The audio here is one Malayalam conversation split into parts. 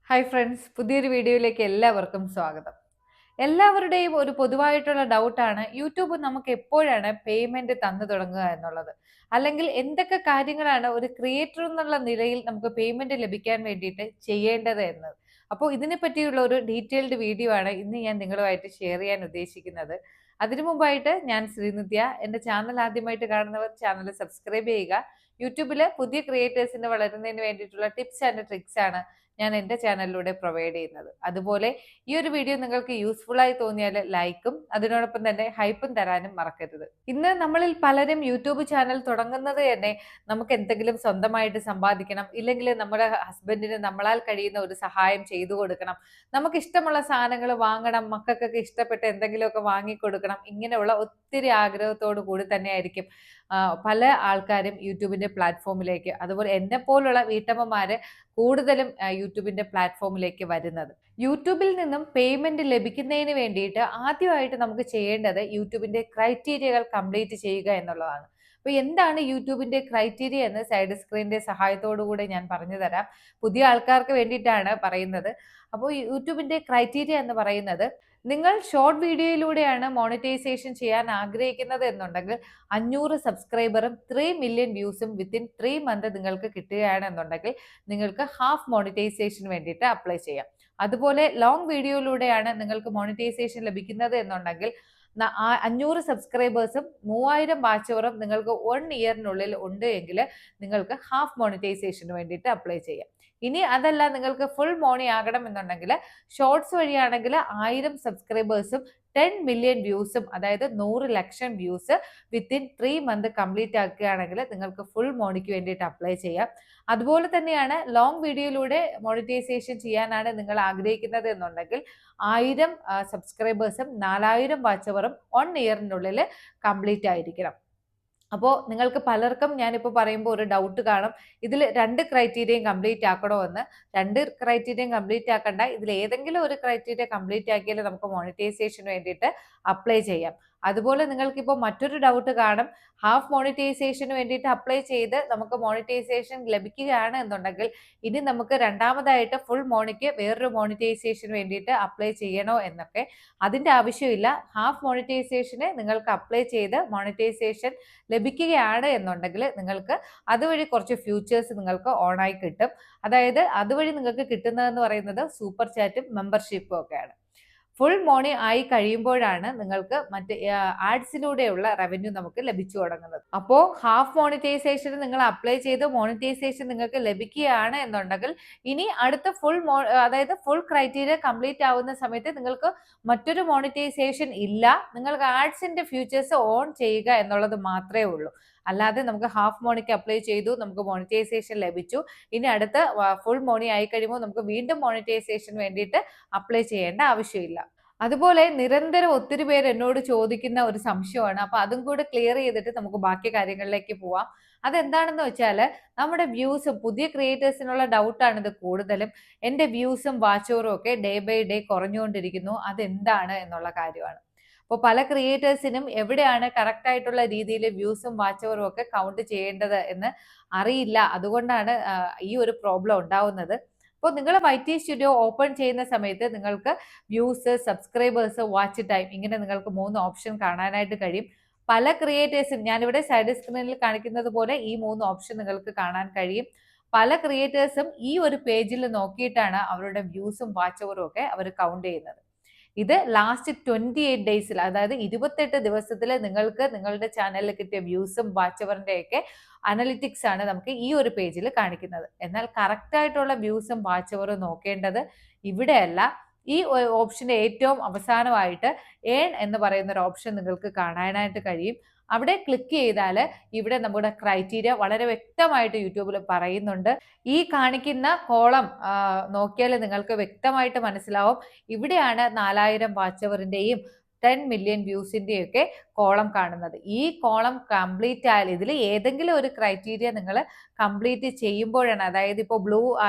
ഹായ് ഫ്രണ്ട്സ്, പുതിയൊരു വീഡിയോയിലേക്ക് എല്ലാവർക്കും സ്വാഗതം. എല്ലാവരുടെയും ഒരു പൊതുവായിട്ടുള്ള ഡൗട്ടാണ് യൂട്യൂബ് നമുക്ക് എപ്പോഴാണ് പേയ്മെന്റ് തന്നു തുടങ്ങുക എന്നുള്ളത്. അല്ലെങ്കിൽ എന്തൊക്കെ കാര്യങ്ങളാണ് ഒരു ക്രിയേറ്റർ എന്നുള്ള നിലയിൽ നമുക്ക് പേയ്മെന്റ് ലഭിക്കാൻ വേണ്ടിയിട്ട് ചെയ്യേണ്ടത് എന്നത്. അപ്പോൾ ഇതിനെ പറ്റിയുള്ള ഒരു ഡീറ്റെയിൽഡ് വീഡിയോ ആണ് ഇന്ന് ഞാൻ നിങ്ങളുമായിട്ട് ഷെയർ ചെയ്യാൻ ഉദ്ദേശിക്കുന്നത്. അതിനു മുമ്പായിട്ട് ഞാൻ ശ്രീനിത്യ. എൻ്റെ ചാനൽ ആദ്യമായിട്ട് കാണുന്നവർ ചാനൽ സബ്സ്ക്രൈബ് ചെയ്യുക. യൂട്യൂബിലെ പുതിയ ക്രിയേറ്റേഴ്സിന് വളരുന്നതിന് വേണ്ടിയിട്ടുള്ള ടിപ്സ് ആൻഡ് ട്രിക്സ് ആണ് ഞാൻ എൻ്റെ ചാനലിലൂടെ പ്രൊവൈഡ് ചെയ്യുന്നത്. അതുപോലെ ഈ ഒരു വീഡിയോ നിങ്ങൾക്ക് യൂസ്ഫുൾ ആയി തോന്നിയാൽ ലൈക്കും അതിനോടൊപ്പം തന്നെ ഹൈപ്പും തരാനും മറക്കരുത്. ഇന്ന് നമ്മളിൽ പലരും യൂട്യൂബ് ചാനൽ തുടങ്ങുന്നത് തന്നെ നമുക്ക് എന്തെങ്കിലും സ്വന്തമായിട്ട് സമ്പാദിക്കണം, ഇല്ലെങ്കിൽ നമ്മുടെ ഹസ്ബൻഡിന് നമ്മളാൽ കഴിയുന്ന ഒരു സഹായം ചെയ്തു കൊടുക്കണം, നമുക്ക് ഇഷ്ടമുള്ള സാധനങ്ങൾ വാങ്ങണം, മക്കൾക്കൊക്കെ ഇഷ്ടപ്പെട്ട എന്തെങ്കിലുമൊക്കെ വാങ്ങിക്കൊടുക്കണം, ഇങ്ങനെയുള്ള ഒത്തിരി ആഗ്രഹത്തോടു കൂടി തന്നെയായിരിക്കും പല ആൾക്കാരും യൂട്യൂബിന്റെ പ്ലാറ്റ്ഫോമിലേക്ക്, അതുപോലെ എന്നെ പോലുള്ള വീട്ടമ്മമാര് കൂടുതലും യൂട്യൂബിന്റെ പ്ലാറ്റ്ഫോമിലേക്ക് വരുന്നത്. യൂട്യൂബിൽ നിന്നും പേയ്മെന്റ് ലഭിക്കുന്നതിന് വേണ്ടിയിട്ട് ആദ്യമായിട്ട് നമുക്ക് ചെയ്യേണ്ടത് യൂട്യൂബിന്റെ ക്രൈറ്റീരിയകൾ കംപ്ലീറ്റ് ചെയ്യുക എന്നുള്ളതാണ്. അപ്പൊ എന്താണ് യൂട്യൂബിന്റെ ക്രൈറ്റീരിയ എന്ന് സൈഡ് സ്ക്രീനിന്റെ സഹായത്തോടു കൂടെ ഞാൻ പറഞ്ഞു തരാം. പുതിയ ആൾക്കാർക്ക് വേണ്ടിയിട്ടാണ് പറയുന്നത്. അപ്പോൾ യൂട്യൂബിന്റെ ക്രൈറ്റീരിയ എന്ന് പറയുന്നത്, നിങ്ങൾ ഷോർട്ട് വീഡിയോയിലൂടെയാണ് മോണിറ്റൈസേഷൻ ചെയ്യാൻ ആഗ്രഹിക്കുന്നത് എന്നുണ്ടെങ്കിൽ 500 സബ്സ്ക്രൈബറും 3 മില്യൺ വ്യൂസും വിത്തിൻ 3 മന്ത് നിങ്ങൾക്ക് കിട്ടുകയാണെന്നുണ്ടെങ്കിൽ നിങ്ങൾക്ക് ഹാഫ് മോണിറ്റൈസേഷന് വേണ്ടിയിട്ട് അപ്ലൈ ചെയ്യാം. അതുപോലെ ലോങ് വീഡിയോയിലൂടെയാണ് നിങ്ങൾക്ക് മോണിറ്റൈസേഷൻ ലഭിക്കുന്നത് എന്നുണ്ടെങ്കിൽ 500 സബ്സ്ക്രൈബേഴ്സും 3000 വാച്ച് അവറും നിങ്ങൾക്ക് 1 ഇയറിനുള്ളിൽ ഉണ്ട് എങ്കിൽ നിങ്ങൾക്ക് ഹാഫ് മോണിറ്റൈസേഷന് വേണ്ടിയിട്ട് അപ്ലൈ ചെയ്യാം. ഇനി അതല്ല, നിങ്ങൾക്ക് ഫുൾ മോണി ആകണം എന്നുണ്ടെങ്കിൽ ഷോർട്സ് വഴിയാണെങ്കിൽ 1000 സബ്സ്ക്രൈബേഴ്സും 10 മില്യൺ വ്യൂസും, അതായത് 100 ലക്ഷം വ്യൂസ് വിത്തിൻ 3 മന്ത് കംപ്ലീറ്റ് ആക്കുകയാണെങ്കിൽ നിങ്ങൾക്ക് ഫുൾ മോണിക്ക് വേണ്ടിയിട്ട് അപ്ലൈ ചെയ്യാം. അതുപോലെ തന്നെയാണ് ലോങ് വീഡിയോയിലൂടെ മോണിറ്റൈസേഷൻ ചെയ്യാനാണ് നിങ്ങൾ ആഗ്രഹിക്കുന്നത് എന്നുണ്ടെങ്കിൽ 1000 സബ്സ്ക്രൈബേഴ്സും 4000 വാച്ച് അവറും 1 ഇയറിനുള്ളിൽ കംപ്ലീറ്റ് ആയിരിക്കണം. അപ്പോൾ നിങ്ങൾക്ക് പലർക്കും ഞാനിപ്പോൾ പറയുമ്പോൾ ഒരു ഡൗട്ട് കാണും, ഇതിൽ 2 ക്രൈറ്റീരിയയും കംപ്ലീറ്റ് ആക്കണോ എന്ന്. 2 ക്രൈറ്റീരിയയും കംപ്ലീറ്റ് ആക്കണ്ട, ഇതിൽ ഏതെങ്കിലും ഒരു ക്രൈറ്റീരിയ കംപ്ലീറ്റ് ആക്കിയാൽ നമുക്ക് മോണിറ്റൈസേഷന് വേണ്ടിയിട്ട് അപ്ലൈ ചെയ്യാം. അതുപോലെ നിങ്ങൾക്കിപ്പോൾ മറ്റൊരു ഡൗട്ട് കാണും, ഹാഫ് മോണിറ്റൈസേഷന് വേണ്ടിയിട്ട് അപ്ലൈ ചെയ്ത് നമുക്ക് മോണിറ്റൈസേഷൻ ലഭിക്കുകയാണ് എന്നുണ്ടെങ്കിൽ ഇനി നമുക്ക് രണ്ടാമതായിട്ട് ഫുൾ മോണിക്ക് വേറൊരു മോണിറ്റൈസേഷന് വേണ്ടിയിട്ട് അപ്ലൈ ചെയ്യണോ എന്നൊക്കെ. അതിൻ്റെ ആവശ്യമില്ല. ഹാഫ് മോണിറ്റൈസേഷന് നിങ്ങൾക്ക് അപ്ലൈ ചെയ്ത് മോണിറ്റൈസേഷൻ ലഭിക്കുകയാണ് എന്നുണ്ടെങ്കിൽ നിങ്ങൾക്ക് അതുവഴി കുറച്ച് ഫ്യൂച്ചേഴ്സ് നിങ്ങൾക്ക് ഓണായി കിട്ടും. അതായത് അതുവഴി നിങ്ങൾക്ക് കിട്ടുന്നതെന്ന് പറയുന്നത് സൂപ്പർ ചാറ്റും മെമ്പർഷിപ്പും ഒക്കെയാണ്. ഫുൾ മോണി ആയി കഴിയുമ്പോഴാണ് നിങ്ങൾക്ക് മറ്റ് ആഡ്സിലൂടെയുള്ള റവന്യൂ നമുക്ക് ലഭിച്ചു തുടങ്ങുന്നത്. അപ്പോൾ ഹാഫ് മോണിറ്റൈസേഷന് നിങ്ങൾ അപ്ലൈ ചെയ്ത് മോണിറ്റൈസേഷൻ നിങ്ങൾക്ക് ലഭിക്കുകയാണ് എന്നുണ്ടെങ്കിൽ ഇനി അടുത്ത അതായത് ഫുൾ ക്രൈറ്റീരിയ കംപ്ലീറ്റ് ആവുന്ന സമയത്ത് നിങ്ങൾക്ക് മറ്റൊരു മോണിറ്റൈസേഷൻ ഇല്ല, നിങ്ങൾക്ക് ആഡ്സിന്റെ ഫ്യൂച്ചേഴ്സ് ഓൺ ചെയ്യുക എന്നുള്ളത് മാത്രമേ ഉള്ളൂ. അല്ലാതെ നമുക്ക് ഹാഫ് മോണിക്ക് അപ്ലൈ ചെയ്തു, നമുക്ക് മോണിറ്റൈസേഷൻ ലഭിച്ചു, ഇനി അടുത്ത ഫുൾ മോണി ആയി കഴിയുമ്പോൾ നമുക്ക് വീണ്ടും മോണിറ്റൈസേഷൻ വേണ്ടിയിട്ട് അപ്ലൈ ചെയ്യേണ്ട ആവശ്യമില്ല. അതുപോലെ നിരന്തരം ഒത്തിരി പേര് എന്നോട് ചോദിക്കുന്ന ഒരു സംശയമാണ്. അപ്പൊ അതും കൂടെ ക്ലിയർ ചെയ്തിട്ട് നമുക്ക് ബാക്കി കാര്യങ്ങളിലേക്ക് പോവാം. അതെന്താണെന്ന് വെച്ചാൽ, നമ്മുടെ വ്യൂസും പുതിയ ക്രിയേറ്റേഴ്സിനുള്ള ഡൗട്ടാണ് ഇത് കൂടുതലും. എൻ്റെ വ്യൂസും വാച്ചോറും ഒക്കെ ഡേ ബൈ ഡേ കുറഞ്ഞുകൊണ്ടിരിക്കുന്നു, അതെന്താണ് എന്നുള്ള കാര്യമാണ്. അപ്പോൾ പല ക്രിയേറ്റേഴ്സിനും എവിടെയാണ് കറക്റ്റ് ആയിട്ടുള്ള രീതിയിൽ വ്യൂസും വാച്ചവറും ഒക്കെ കൗണ്ട് ചെയ്യേണ്ടത് എന്ന് അറിയില്ല. അതുകൊണ്ടാണ് ഈ ഒരു പ്രോബ്ലം ഉണ്ടാവുന്നത്. അപ്പോൾ നിങ്ങൾ YT സ്റ്റുഡിയോ ഓപ്പൺ ചെയ്യുന്ന സമയത്ത് നിങ്ങൾക്ക് വ്യൂസ്, സബ്സ്ക്രൈബേഴ്സ്, വാച്ച് ടൈം, ഇങ്ങനെ നിങ്ങൾക്ക് 3 ഓപ്ഷൻ കാണാനായിട്ട് കഴിയും. പല ക്രിയേറ്റേഴ്സും ഞാനിവിടെ സൈഡ് സ്ക്രീനിൽ കാണിക്കുന്നത് പോലെ ഈ 3 ഓപ്ഷൻ നിങ്ങൾക്ക് കാണാൻ കഴിയും. പല ക്രിയേറ്റേഴ്സും ഈ ഒരു പേജിൽ നോക്കിയിട്ടാണ് അവരുടെ വ്യൂസും വാച്ചവറും ഒക്കെ അവർ കൗണ്ട് ചെയ്യുന്നത്. ഇത് ലാസ്റ്റ് 28 ഡേയ്സിൽ, അതായത് 28 ദിവസത്തിൽ നിങ്ങൾക്ക് നിങ്ങളുടെ ചാനലിൽ കിട്ടിയ വ്യൂസും വാച്ചവറിന്റെ ഒക്കെ അനലിറ്റിക്സ് ആണ് നമുക്ക് ഈ ഒരു പേജിൽ കാണിക്കുന്നത്. എന്നാൽ കറക്റ്റ് ആയിട്ടുള്ള വ്യൂസും വാച്ചവറും നോക്കേണ്ടത് ഇവിടെയല്ല. ഈ ഓപ്ഷന്റെ ഏറ്റവും അവസാനമായിട്ട് ഏൺ എന്ന് പറയുന്ന ഒരു ഓപ്ഷൻ നിങ്ങൾക്ക് കാണാനായിട്ട് കഴിയും. അവിടെ ക്ലിക്ക് ചെയ്താൽ ഇവിടെ നമ്മുടെ ക്രൈറ്റീരിയ വളരെ വ്യക്തമായിട്ട് യൂട്യൂബിൽ പറയുന്നുണ്ട്. ഈ കാണിക്കുന്ന കോളം നോക്കിയാൽ നിങ്ങൾക്ക് വ്യക്തമായിട്ട് മനസ്സിലാവും. ഇവിടെയാണ് 4000 വാച്ച് അവറിന്റെയും 10 മില്യൺ വ്യൂസിന്റെയും ഒക്കെ കോളം കാണുന്നത്. ഈ കോളം കംപ്ലീറ്റ് ആയാൽ ഇതിൽ ഏതെങ്കിലും ഒരു ക്രൈറ്റീരിയ നിങ്ങൾ കംപ്ലീറ്റ് ചെയ്യുമ്പോഴാണ്, അതായത് ഇപ്പോൾ ബ്ലൂ,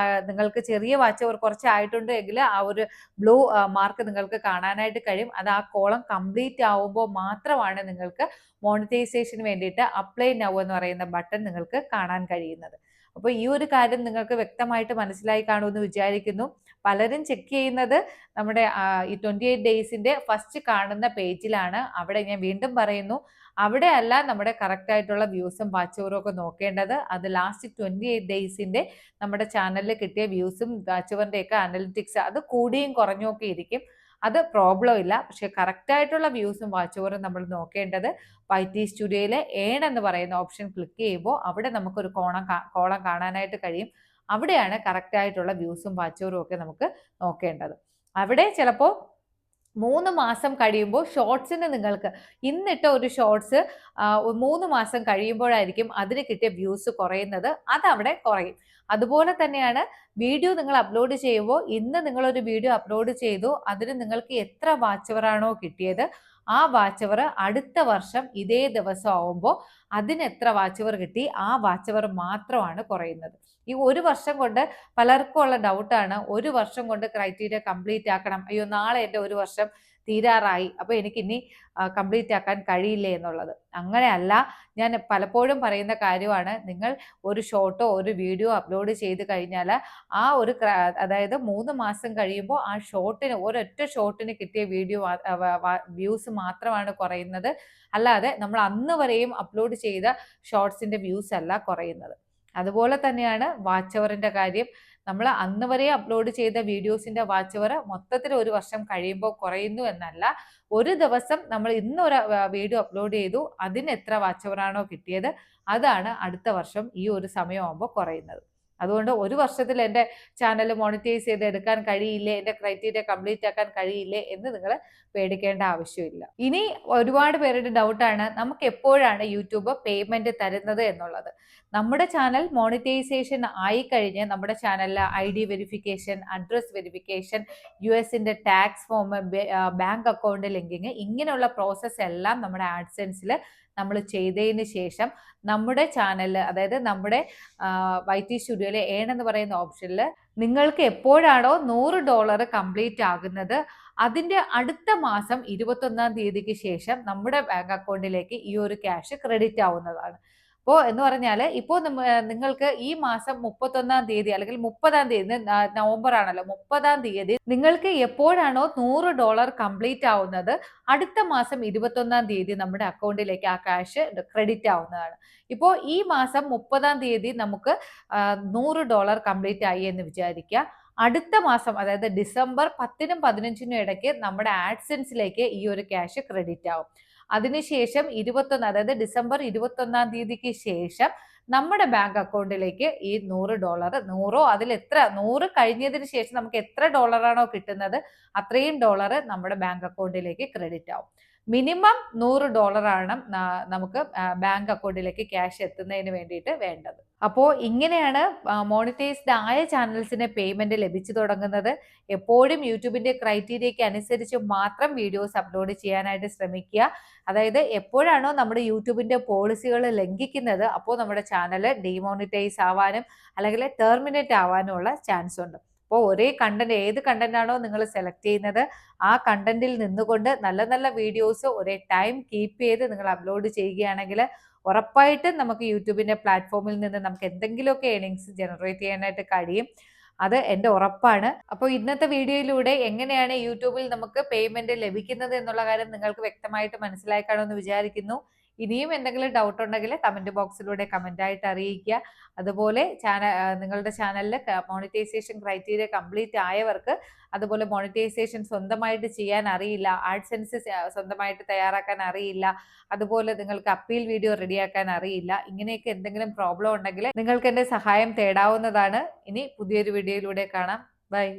നിങ്ങൾക്ക് ചെറിയ വാച്ച് അവർ കുറച്ചായിട്ടുണ്ട് എങ്കിൽ ആ ഒരു ബ്ലൂ മാർക്ക് നിങ്ങൾക്ക് കാണാനായിട്ട് കഴിയും. അത് ആ കോളം കംപ്ലീറ്റ് ആവുമ്പോൾ മാത്രമാണ് നിങ്ങൾക്ക് മോണിറ്റൈസേഷന് വേണ്ടിയിട്ട് അപ്ലൈ നൗ എന്ന് പറയുന്ന ബട്ടൺ നിങ്ങൾക്ക് കാണാൻ കഴിയുന്നത്. അപ്പോൾ ഈ ഒരു കാര്യം നിങ്ങൾക്ക് വ്യക്തമായിട്ട് മനസ്സിലായി കാണുമെന്ന് വിചാരിക്കുന്നു. പലരും ചെക്ക് ചെയ്യുന്നത് നമ്മുടെ ഈ 28 ഡേയ്സിന്റെ ഫസ്റ്റ് കാണുന്ന പേജിലാണ്. അവിടെ ഞാൻ വീണ്ടും പറയുന്നു, അവിടെ അല്ല നമ്മുടെ കറക്റ്റ് ആയിട്ടുള്ള വ്യൂസും വാച്ച് അവറും ഒക്കെ നോക്കേണ്ടത്. അത് ലാസ്റ്റ് 28 ഡേയ്സിന്റെ നമ്മുടെ ചാനലിൽ കിട്ടിയ വ്യൂസും വാച്ച് അവറിന്റെ ഒക്കെ അനലിറ്റിക്സ് അത് കൂടിയും കുറഞ്ഞും ഒക്കെ ഇരിക്കും. അത് പ്രോബ്ലം ഇല്ല. പക്ഷെ കറക്റ്റ് ആയിട്ടുള്ള വ്യൂസും വാച്ച് അവറും നമ്മൾ നോക്കേണ്ടത് YT സ്റ്റുഡിയോയിലെ ഏൺ എന്ന് പറയുന്ന ഓപ്ഷൻ ക്ലിക്ക് ചെയ്യുമ്പോൾ അവിടെ നമുക്കൊരു കോളം കാണാനായിട്ട് കഴിയും. അവിടെയാണ് കറക്റ്റ് ആയിട്ടുള്ള വ്യൂസും വാച്ച് അവറും ഒക്കെ നമുക്ക് നോക്കേണ്ടത്. അവിടെ ചിലപ്പോൾ 3 മാസം കഴിയുമ്പോൾ ഷോർട്സിന് നിങ്ങൾക്ക് ഇന്നിട്ട ഒരു ഷോർട്സ് 3 മാസം കഴിയുമ്പോഴായിരിക്കും അതിന് കിട്ടിയ വ്യൂസ് കുറയുന്നത്. അതവിടെ കുറയും. അതുപോലെ തന്നെയാണ് വീഡിയോ നിങ്ങൾ അപ്ലോഡ് ചെയ്യുമ്പോൾ ഇന്ന് നിങ്ങളൊരു വീഡിയോ അപ്ലോഡ് ചെയ്തു, അതിന് നിങ്ങൾക്ക് എത്ര വാച്ച് അവറാണോ കിട്ടിയത് ആ വാച്ച് അവർ അടുത്ത വർഷം ഇതേ ദിവസം ആവുമ്പോൾ അതിന് എത്ര വാച്ച് അവർ കിട്ടി ആ വാച്ച് അവർ മാത്രമാണ് കുറയുന്നത്. ഈ ഒരു വർഷം കൊണ്ട് പലർക്കും ഉള്ള ഡൗട്ടാണ്, ഒരു വർഷം കൊണ്ട് ക്രൈറ്റീരിയ കംപ്ലീറ്റ് ആക്കണം, അയ്യോ നാളെ എൻ്റെ ഒരു വർഷം തീരാറായി അപ്പോൾ എനിക്ക് ഇനി കംപ്ലീറ്റ് ആക്കാൻ കഴിയില്ലേ എന്നുള്ളത്. അങ്ങനെയല്ല, ഞാൻ പലപ്പോഴും പറയുന്ന കാര്യമാണ്, നിങ്ങൾ ഒരു ഷോർട്ടോ ഒരു വീഡിയോ അപ്ലോഡ് ചെയ്ത് കഴിഞ്ഞാൽ ആ ഒരു അതായത് 3 മാസം കഴിയുമ്പോൾ ആ ഷോർട്ടിന് ഒരൊറ്റ ഷോർട്ടിന് കിട്ടിയ വീഡിയോ വ്യൂസ് മാത്രമാണ് കുറയുന്നത്. അല്ലാതെ നമ്മൾ അന്ന് വരെയും അപ്ലോഡ് ചെയ്ത ഷോർട്സിന്റെ വ്യൂസ് അല്ല കുറയുന്നത്. അതുപോലെ തന്നെയാണ് വാച്ച് അവറിന്റെ കാര്യം. നമ്മൾ അന്ന് വരെ അപ്ലോഡ് ചെയ്ത വീഡിയോസിന്റെ വാച്ച് അവർ മൊത്തത്തിൽ ഒരു വർഷം കഴിയുമ്പോൾ കുറയുന്നു എന്നല്ല, ഒരു ദിവസം നമ്മൾ ഇന്നൊരു വീഡിയോ അപ്ലോഡ് ചെയ്തു, അതിന് എത്ര വാച്ച് അവറാണോ കിട്ടിയത് അതാണ് അടുത്ത വർഷം ഈ ഒരു സമയമാകുമ്പോൾ കുറയുന്നത്. അതുകൊണ്ട് ഒരു വർഷത്തിൽ എൻ്റെ ചാനൽ മോണിറ്റൈസ് ചെയ്ത് എടുക്കാൻ കഴിയില്ലേ, എൻ്റെ ക്രൈറ്റീരിയ കംപ്ലീറ്റ് ആക്കാൻ കഴിയില്ലേ എന്ന് നിങ്ങൾ പേടിക്കേണ്ട ആവശ്യമില്ല. ഇനി ഒരുപാട് പേരുടെ ഡൗട്ടാണ്, നമുക്ക് എപ്പോഴാണ് യൂട്യൂബ് പേയ്മെന്റ് തരുന്നത് എന്നുള്ളത്. നമ്മുടെ ചാനൽ മോണിറ്റൈസേഷൻ ആയി കഴിഞ്ഞ് നമ്മുടെ ചാനലിൽ ID verification, address verification, US tax form, bank account linking, ഇങ്ങനെയുള്ള പ്രോസസ്സ് എല്ലാം നമ്മുടെ ആഡ്സെൻസിൽ നമ്മൾ ചെയ്തതിന് ശേഷം നമ്മുടെ ചാനലിൽ, അതായത് നമ്മുടെ YT സ്റ്റുഡിയോയിലെ ഏൺ എന്ന് പറയുന്ന ഓപ്ഷനിൽ നിങ്ങൾക്ക് എപ്പോഴാണോ $100 കംപ്ലീറ്റ് ആകുന്നത് അതിന്റെ അടുത്ത മാസം 21-ാം തീയതിക്ക് ശേഷം നമ്മുടെ ബാങ്ക് അക്കൗണ്ടിലേക്ക് ഈ ഒരു ക്യാഷ് ക്രെഡിറ്റ് ആവുന്നതാണ്. അപ്പോൾ എന്ന് പറഞ്ഞാൽ ഇപ്പോൾ നിങ്ങൾക്ക് ഈ മാസം 31-ാം തീയതി അല്ലെങ്കിൽ 30-ാം തീയതി, നവംബർ ആണല്ലോ, 30-ാം തീയതി നിങ്ങൾക്ക് എപ്പോഴാണോ $100 കംപ്ലീറ്റ് ആവുന്നത് അടുത്ത മാസം 21-ാം തീയതി നമ്മുടെ അക്കൗണ്ടിലേക്ക് ആ ക്യാഷ് ക്രെഡിറ്റ് ആവുന്നതാണ്. ഇപ്പോൾ ഈ മാസം 30-ാം തീയതി നമുക്ക് $100 കംപ്ലീറ്റ് ആയി എന്ന് വിചാരിക്കുക. അടുത്ത മാസം, അതായത് ഡിസംബർ 10-നും 15-നും ഇടയ്ക്ക് നമ്മുടെ ആഡ്സെൻസിലേക്ക് ഈ ഒരു ക്യാഷ് ക്രെഡിറ്റ് ആവും. അതിനുശേഷം 21, അതായത് ഡിസംബർ 21-ാം തീയതിക്ക് ശേഷം നമ്മുടെ ബാങ്ക് അക്കൗണ്ടിലേക്ക് ഈ $100 അതിൽ എത്ര 100 കഴിഞ്ഞതിന് ശേഷം നമുക്ക് എത്ര ഡോളറാണോ കിട്ടുന്നത് അത്രയും ഡോളർ നമ്മുടെ ബാങ്ക് അക്കൗണ്ടിലേക്ക് ക്രെഡിറ്റ് ആവും. മിനിമം $100 ആണ് നമുക്ക് ബാങ്ക് അക്കൗണ്ടിലേക്ക് ക്യാഷ് എത്തുന്നതിന് വേണ്ടിയിട്ട് വേണ്ടത്. അപ്പോൾ ഇങ്ങനെയാണ് മോണിറ്റൈസ്ഡ് ആയ ചാനൽസിന് പേയ്മെന്റ് ലഭിച്ചു തുടങ്ങുന്നത്. എപ്പോഴും യൂട്യൂബിന്റെ ക്രൈറ്റീരിയയ്ക്ക് അനുസരിച്ച് മാത്രം വീഡിയോസ് അപ്ലോഡ് ചെയ്യാനായിട്ട് ശ്രമിക്കുക. അതായത് എപ്പോഴാണോ നമ്മുടെ യൂട്യൂബിന്റെ പോളിസികൾ ലംഘിക്കുന്നത് അപ്പോൾ നമ്മുടെ ചാനൽ ഡിമോണിറ്റൈസ് ആവാനും അല്ലെങ്കിൽ ടെർമിനേറ്റ് ആവാനും ഉള്ള ചാൻസ് ഉണ്ട്. അപ്പോൾ ഒരേ കണ്ടന്റ്, ഏത് കണ്ടന്റ് ആണോ നിങ്ങൾ സെലക്ട് ചെയ്യുന്നത് ആ കണ്ടന്റിൽ നിന്നുകൊണ്ട് നല്ല നല്ല വീഡിയോസ് ഒരേ ടൈം കീപ്പ് ചെയ്ത് നിങ്ങൾ അപ്ലോഡ് ചെയ്യുകയാണെങ്കിൽ ഉറപ്പായിട്ടും നമുക്ക് യൂട്യൂബിന്റെ പ്ലാറ്റ്ഫോമിൽ നിന്ന് നമുക്ക് എന്തെങ്കിലുമൊക്കെ ഏർണിങ്സ് ജനറേറ്റ് ചെയ്യാനായിട്ട് കഴിയും. അത് എൻ്റെ ഉറപ്പാണ്. അപ്പോൾ ഇന്നത്തെ വീഡിയോയിലൂടെ എങ്ങനെയാണ് യൂട്യൂബിൽ നമുക്ക് പേയ്മെന്റ് ലഭിക്കുന്നത് എന്നുള്ള കാര്യം നിങ്ങൾക്ക് വ്യക്തമായിട്ട് മനസ്സിലായി കാണുമെന്ന് വിചാരിക്കുന്നു. ഇനിയും എന്തെങ്കിലും ഡൗട്ട് ഉണ്ടെങ്കിൽ കമന്റ് ബോക്സിലൂടെ കമന്റ് ആയിട്ട് അറിയിക്കുക. അതുപോലെ നിങ്ങളുടെ ചാനലിൽ മോണിറ്റൈസേഷൻ ക്രൈറ്റീരിയ കംപ്ലീറ്റ് ആയവർക്ക്, അതുപോലെ മോണിറ്റൈസേഷൻ സ്വന്തമായിട്ട് ചെയ്യാൻ അറിയില്ല, ആഡ്സെൻസ് സ്വന്തമായിട്ട് തയ്യാറാക്കാൻ അറിയില്ല, അതുപോലെ നിങ്ങൾക്ക് അപ്പീൽ വീഡിയോ റെഡിയാക്കാൻ അറിയില്ല, ഇങ്ങനെയൊക്കെ എന്തെങ്കിലും പ്രോബ്ലം ഉണ്ടെങ്കിൽ നിങ്ങൾക്ക് എൻ്റെ സഹായം തേടാവുന്നതാണ്. ഇനി പുതിയൊരു വീഡിയോയിലൂടെ കാണാം. ബൈ.